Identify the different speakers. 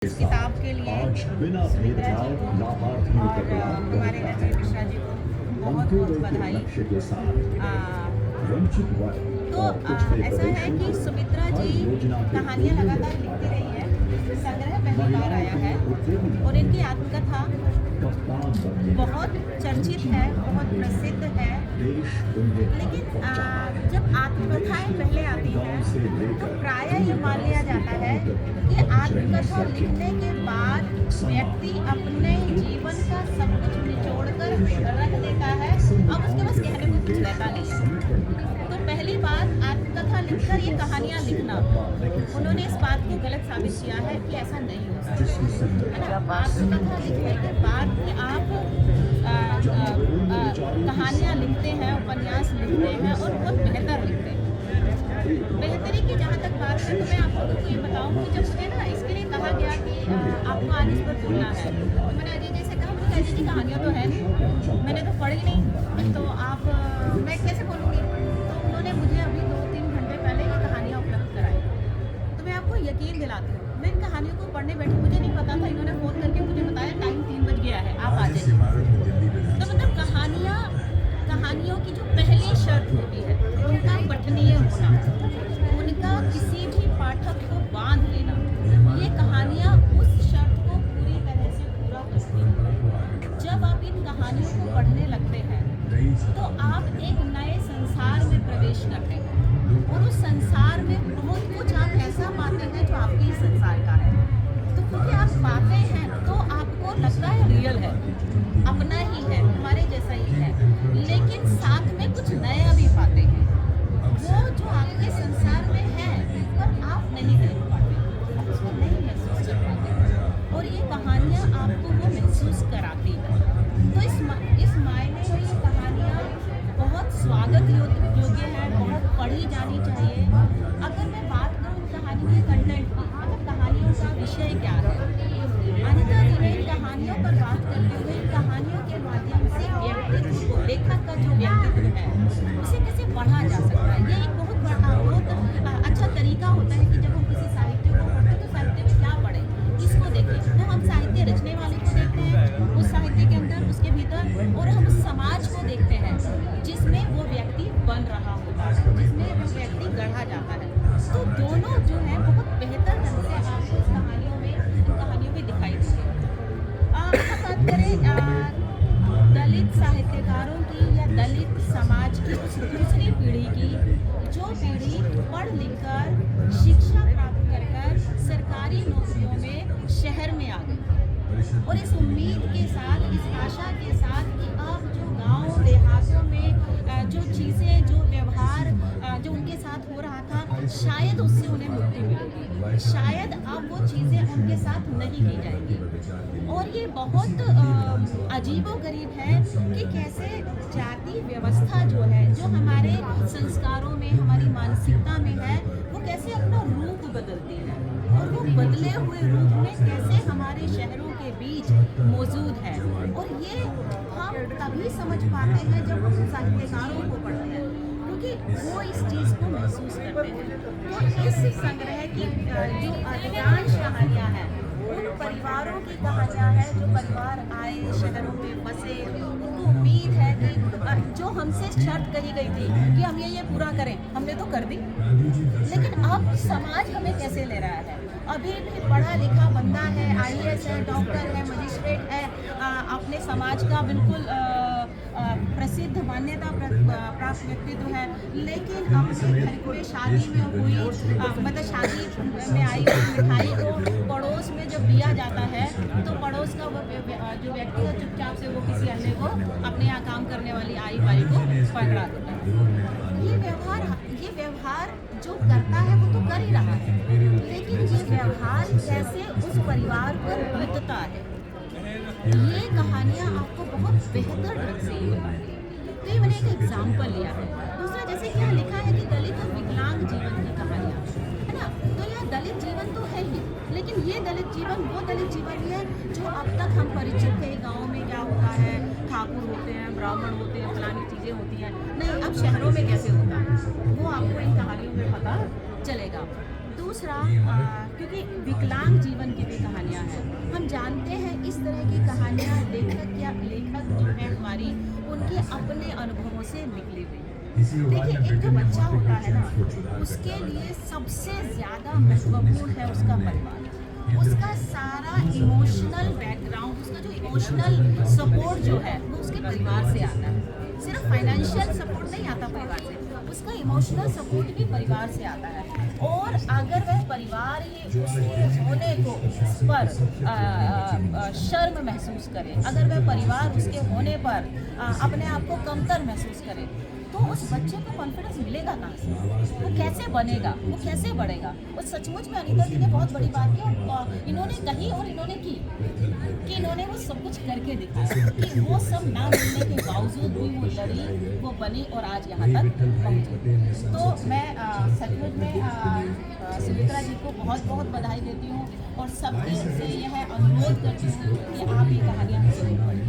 Speaker 1: इस किताब के लिए
Speaker 2: आज बिना
Speaker 1: सुमित्रा जी
Speaker 2: भेदभाव
Speaker 1: को
Speaker 2: लाभार्थियों
Speaker 1: और
Speaker 2: तक लाभ
Speaker 1: हमारे
Speaker 2: पहुंचता
Speaker 1: अजय
Speaker 2: है।
Speaker 1: मिश्रा जी को बहुत बहुत
Speaker 2: अंत्योदय के
Speaker 1: बधाई।
Speaker 2: लक्ष्य के साथ
Speaker 1: आ,
Speaker 2: वंचित वर्ग
Speaker 1: तो
Speaker 2: और पिछड़े
Speaker 1: ऐसा है
Speaker 2: प्रदेशों
Speaker 1: कि
Speaker 2: को
Speaker 1: सुमित्रा
Speaker 2: हर
Speaker 1: जी
Speaker 2: योजना के
Speaker 1: कहानियाँ
Speaker 2: पूरे
Speaker 1: लगातार
Speaker 2: में
Speaker 1: लिखती रही
Speaker 2: लाया।
Speaker 1: है। संग्रह पहली बार आया है और इनकी आत्मकथा
Speaker 2: कप्तान बनने
Speaker 1: बहुत चर्चित है, बहुत प्रसिद्ध है।
Speaker 2: देश उन्हें
Speaker 1: लेकिन जब आत्मकथाएं पहले आती हैं तो प्रायः ये मान लिया जाता है कि आत्मकथा लिखने के बाद व्यक्ति अपने जीवन का सब कुछ निचोड़ कर रख देता है, अब उसके पास कहने को कुछ रहता नहीं है। तो पहली बात आत्मकथा लिखकर ये कहानियाँ लिखना, उन्होंने इस बात को गलत साबित किया है कि ऐसा नहीं हो सकता है ना। आत्मकथा लिखने के बाद भी आप कहानियाँ लिखते हैं, उपन्यास लिखते हैं और बहुत बेहतर लिखते हैं। बेहतरी की जहाँ तक बात है तो मैं आपको ये बताऊँ कि जब मुझे ना इसके लिए कहा गया कि आपको आज इस पर बोलना है, तो मैंने अजय जी से कहा, मैंने अजय जी कहानियाँ तो है नहीं, मैंने तो पढ़ी नहीं, तो आप मैं कैसे बोलूँगी। तो उन्होंने मुझे अभी 2-3 घंटे पहले ये कहानियाँ उपलब्ध कराई। तो मैं आपको यकीन दिलाती हूँ, मैं इन कहानियों को पढ़ने बैठी, मुझे नहीं पता था, इन्होंने फ़ोन करके मुझे बताया टाइम 3 बज गया है, आप आ जाइए। तो मतलब कहानियों की जो पहली शर्त होती है उनका पठनीय होना, उनका किसी भी पाठक को बांध लेना, ये कहानियाँ उस शर्त को पूरी तरह से पूरा करती हैं। जब आप इन कहानियों को पढ़ने लगते हैं तो आप एक नए संसार में प्रवेश करते हैं और उस संसार में बहुत कुछ आप ऐसा पाते हैं जो आपके ही संसार का है। तो क्योंकि आप पाते हैं तो आपको लगता है रियल है, अपना ही है, हमारे जैसा ही है, लेकिन साथ में कुछ नया भी पाते हैं, वो जो आपके संसार में है पर आप नहीं देख पाते, आप उसको नहीं महसूस कर पाते और ये कहानियाँ आपको वो महसूस कराती हैं। तो इस मायने में ये कहानियाँ बहुत स्वागत योग्य है, बहुत पढ़ी जानी चाहिए। अगर मैं बात करूँ कहानी के कंटेंट की, अगर कहानियों का विषय क्या है, अनिता जी ने कहानियों पर बात करते हुए कहानियों के माध्यम से व्यक्तित्व को, लेखक का जो व्यक्तित्व है उसे कैसे बढ़ा जा सकता है। ये एक बहुत अच्छा तरीका होता है कि जब हम किसी साहित्य को पढ़ते हैं तो साहित्य में क्या पढ़ें, किसको देखें। तो हम साहित्य रचने वाले को देखते हैं, उस साहित्य के अंदर, उसके भीतर, और हम उस समाज को देखते हैं जिसमें वो व्यक्ति बन रहा होता है, जिसमें वो व्यक्ति गढ़ा जाता है। तो दोनों जो है बहुत बेहतर ढंग से आपको इस कहानियों में दिखाई देंगे। बात करें दलित साहित्यकारों की या दलित समाज की उस दूसरी पीढ़ी की, जो पीढ़ी पढ़ लिख कर शिक्षा प्राप्त कर सरकारी नौकरियों में शहर में आ गई और इस उम्मीद के साथ, इस आशा के साथ कि अब जो गांव देहातों में जो चीज़ें, जो व्यवहार जो उनके साथ हो रहा था, शायद उससे उन्हें मुक्ति मिलेगी, शायद अब वो चीज़ें उनके साथ नहीं की जाएंगी। और ये बहुत अजीबोगरीब है कि कैसे जाति व्यवस्था जो है, जो हमारे संस्कारों में, हमारी मानसिकता में है, वो कैसे अपना रूप बदलती है और वो बदले हुए रूप में कैसे हमारे शहरों के बीच मौजूद है। और ये हम तभी समझ पाते हैं जब हम साहित्यकारों को पढ़ते हैं, क्योंकि वो इस चीज़ को महसूस करते हैं। तो इस संग्रह की जो अधिकांश कहानियाँ हैं उन परिवारों की कहानियाँ हैं जो परिवार आए, शहरों में बसे, उनको उम्मीद है कि जो हमसे शर्त कही गई थी कि हम ये पूरा करें, हमने तो कर दी, लेकिन अब समाज हमें कैसे ले रहा है। अभी भी पढ़ा लिखा बंदा है, IAS है, डॉक्टर है, मजिस्ट्रेट है, अपने समाज का बिल्कुल प्रसिद्ध मान्यता प्राप्त व्यक्तित्व है, लेकिन अपने घर में शादी में हुई मतलब शादी में आई हुई मिठाई को पड़ोस में जब दिया जाता है तो पड़ोस का वो जो व्यक्ति है चुपचाप से वो किसी अन्य को, अपने यहाँ काम करने वाली आई बाई को पकड़ा देता है। ये व्यवहार जो करता है वो तो कर ही रहा है, लेकिन ये व्यवहार कैसे उस परिवार पर बीतता है, ये कहानियाँ आपको बहुत बेहतर ढंग से ये बताती हैं। तो ये मैंने एक एग्जाम्पल लिया है। दूसरा, जैसे कि यहाँ लिखा है कि दलित और विकलांग जीवन की कहानियाँ, है ना, तो यह दलित जीवन तो है ही, लेकिन ये दलित जीवन वो दलित जीवन है जो अब तक हम परिचित थे। गाँव में क्या होता है, ठाकुर होते हैं, ब्राह्मण होते हैं, फलानी चीज़ें होती हैं, नहीं, अब शहरों में कैसे होता है वो आपको इन कहानियों में पता चलेगा। दूसरा क्योंकि विकलांग जीवन की भी कहानियाँ हैं, हम जानते हैं इस तरह की कहानियाँ लेखक जो है हमारी उनके अपने अनुभवों से निकली हुई। देखिए, एक जो बच्चा होता है ना, उसके लिए सबसे ज़्यादा महत्वपूर्ण है उसका परिवार। उसका सारा इमोशनल बैकग्राउंड, उसका जो इमोशनल सपोर्ट जो है वो उसके परिवार से आता है। सिर्फ फाइनेंशियल सपोर्ट नहीं आता परिवार से, उसका इमोशनल सपोर्ट भी परिवार से आता है। और अगर वह परिवार ही उसके होने को पर शर्म महसूस करे, अगर वह परिवार उसके होने पर अपने आप को कमतर महसूस करे, तो उस बच्चे को कॉन्फिडेंस मिलेगा कहाँ से? वो कैसे बनेगा? वो कैसे बढ़ेगा? और सचमुच में अनीता जी ने बहुत बड़ी बात की, और इन्होंने कही और इन्होंने की कि इन्होंने वो सब कुछ करके दिखाया कि वो सब ना मिलने के बावजूद भी वो लड़ी, वो बनी और आज यहाँ तक पहुँची। तो मैं सचमुच में सुमित्रा जी को बहुत बहुत बधाई देती हूँ और सबके से यह अनुरोध करती हूँ कि आप ये कहानियाँ जरूर पढ़ें।